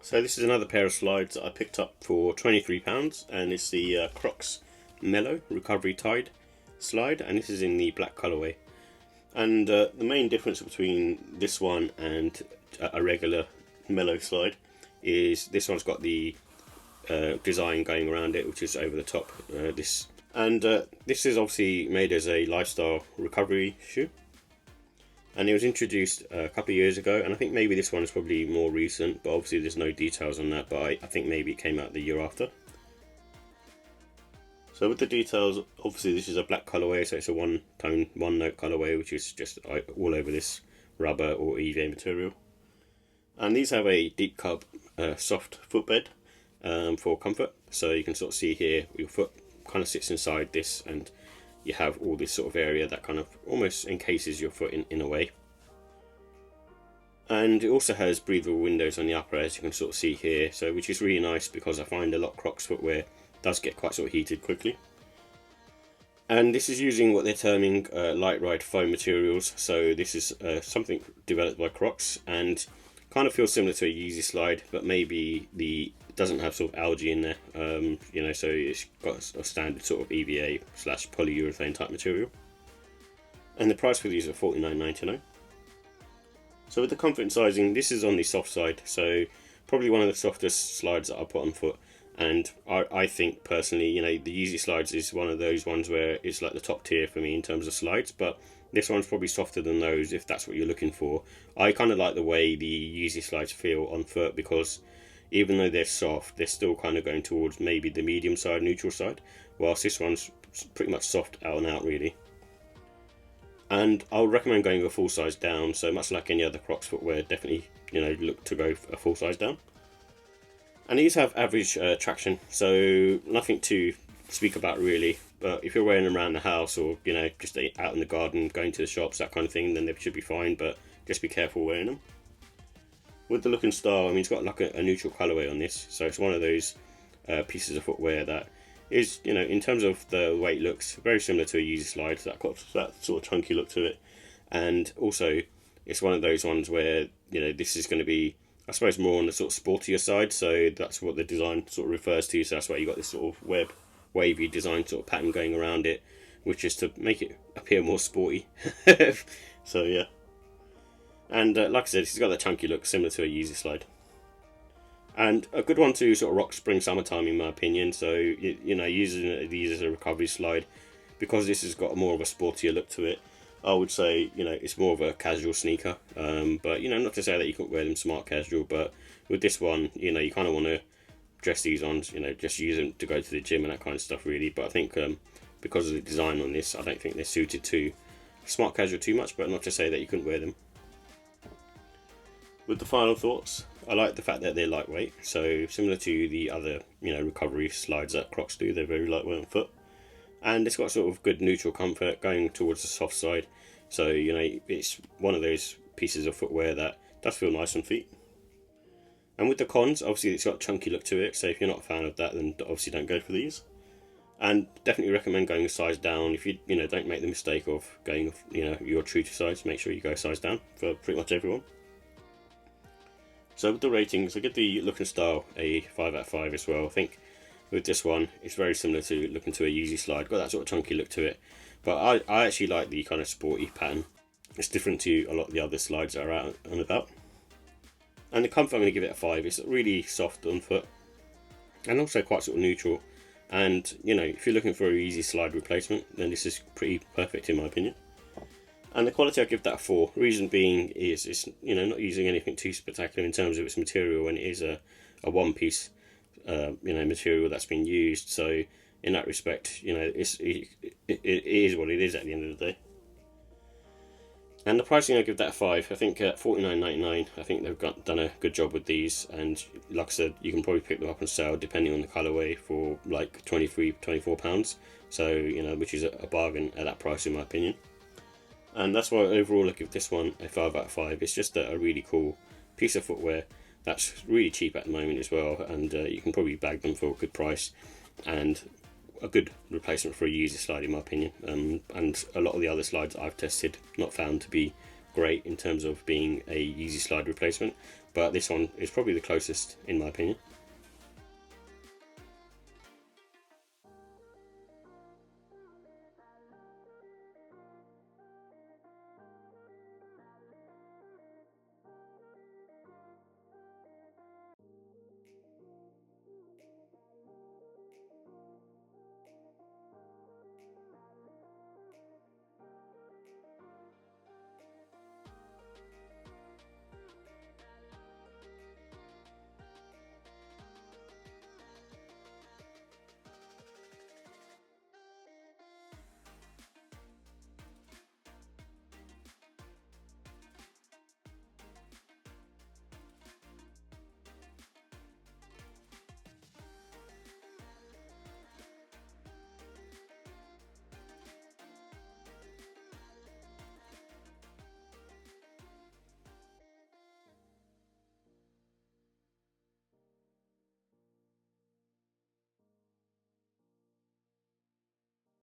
So this is another pair of slides that I picked up for £23, and it's the Crocs Mellow Recovery Tide slide, and this is in the black colourway. And the main difference between this one and a regular Mellow slide is this one's got the design going around it, which is over the top. This is obviously made as a lifestyle recovery shoe, and it was introduced a couple of years ago, and I think maybe this one is probably more recent, but obviously there's no details on that, but I think maybe it came out the year after. So with the details, obviously this is a black colourway, so it's a one tone, one note colourway, which is just all over this rubber or EVA material. And these have a deep cub soft footbed for comfort, so you can sort of see here your foot kind of sits inside this, and you have all this sort of area that kind of almost encases your foot in a way. And it also has breathable windows on the upper, as you can sort of see here, so which is really nice, because I find a lot of Crocs footwear does get quite sort of heated quickly. And this is using what they're terming light ride foam materials, so this is something developed by Crocs, and kind of feels similar to a Yeezy slide, but maybe doesn't have sort of algae in there, so it's got a standard sort of EVA / polyurethane type material. And the price for these are $49.99. So with the comfort and sizing, this is on the soft side, so probably one of the softest slides that I put on foot. And I think personally, the Yeezy slides is one of those ones where it's like the top tier for me in terms of slides, but this one's probably softer than those if that's what you're looking for. I kind of like the way the Yeezy slides feel on foot, because even though they're soft, they're still kind of going towards maybe the medium side, neutral side, whilst this one's pretty much soft out and out really. And I would recommend going a full size down, so much like any other Crocs footwear, definitely look to go a full size down. And these have average traction, so nothing to speak about really, but if you're wearing them around the house, or just out in the garden, going to the shops, that kind of thing, then they should be fine, but just be careful wearing them. With the look and style, it's got like a neutral colourway on this, so it's one of those pieces of footwear that is, in terms of the way it looks, very similar to a Yeezy slide, so that got that sort of chunky look to it. And also, it's one of those ones where, this is going to be, I suppose, more on the sort of sportier side, so that's what the design sort of refers to, so that's why you got this sort of wavy design sort of pattern going around it, which is to make it appear more sporty. So yeah. And like I said, it's got that chunky look similar to a Yeezy slide. And a good one to sort of rock spring summertime in my opinion, so using these as a recovery slide, because this has got more of a sportier look to it, I would say it's more of a casual sneaker, but not to say that you can't wear them smart casual, but with this one you kind of want to dress these on, just use them to go to the gym and that kind of stuff really. But I think because of the design on this, I don't think they're suited to smart casual too much, but not to say that you couldn't wear them. With the final thoughts, I like the fact that they're lightweight, so similar to the other recovery slides that Crocs do, they're very lightweight on foot. And it's got sort of good neutral comfort going towards the soft side, so it's one of those pieces of footwear that does feel nice on feet. And with the cons, obviously it's got a chunky look to it, so if you're not a fan of that, then obviously don't go for these. And definitely recommend going a size down. If you don't make the mistake of going your true to size, make sure you go a size down for pretty much everyone. So with the ratings, I give the look and style a 5 out of 5 as well. I think with this one, it's very similar to looking to a Yeezy slide, got that sort of chunky look to it, but I actually like the kind of sporty pattern. It's different to a lot of the other slides that are out and about. And the comfort, I'm going to give it a 5. It's really soft on foot, and also quite sort of neutral. And if you're looking for a Yeezy slide replacement, then this is pretty perfect in my opinion. And the quality, I give that a 4. Reason being is it's not using anything too spectacular in terms of its material, and it is a one piece material that's been used. So in that respect, it is what it is at the end of the day. And the pricing, I give that a 5. I think at $49.99, I think they've done a good job with these. And like I said, you can probably pick them up on sale depending on the colourway for like £24. So which is a bargain at that price in my opinion. And that's why overall I give this one a 5 out of 5. It's just a really cool piece of footwear that's really cheap at the moment as well, and you can probably bag them for a good price, and a good replacement for a Yeezy slide in my opinion. And a lot of the other slides I've tested, not found to be great in terms of being a easy slide replacement, but this one is probably the closest in my opinion.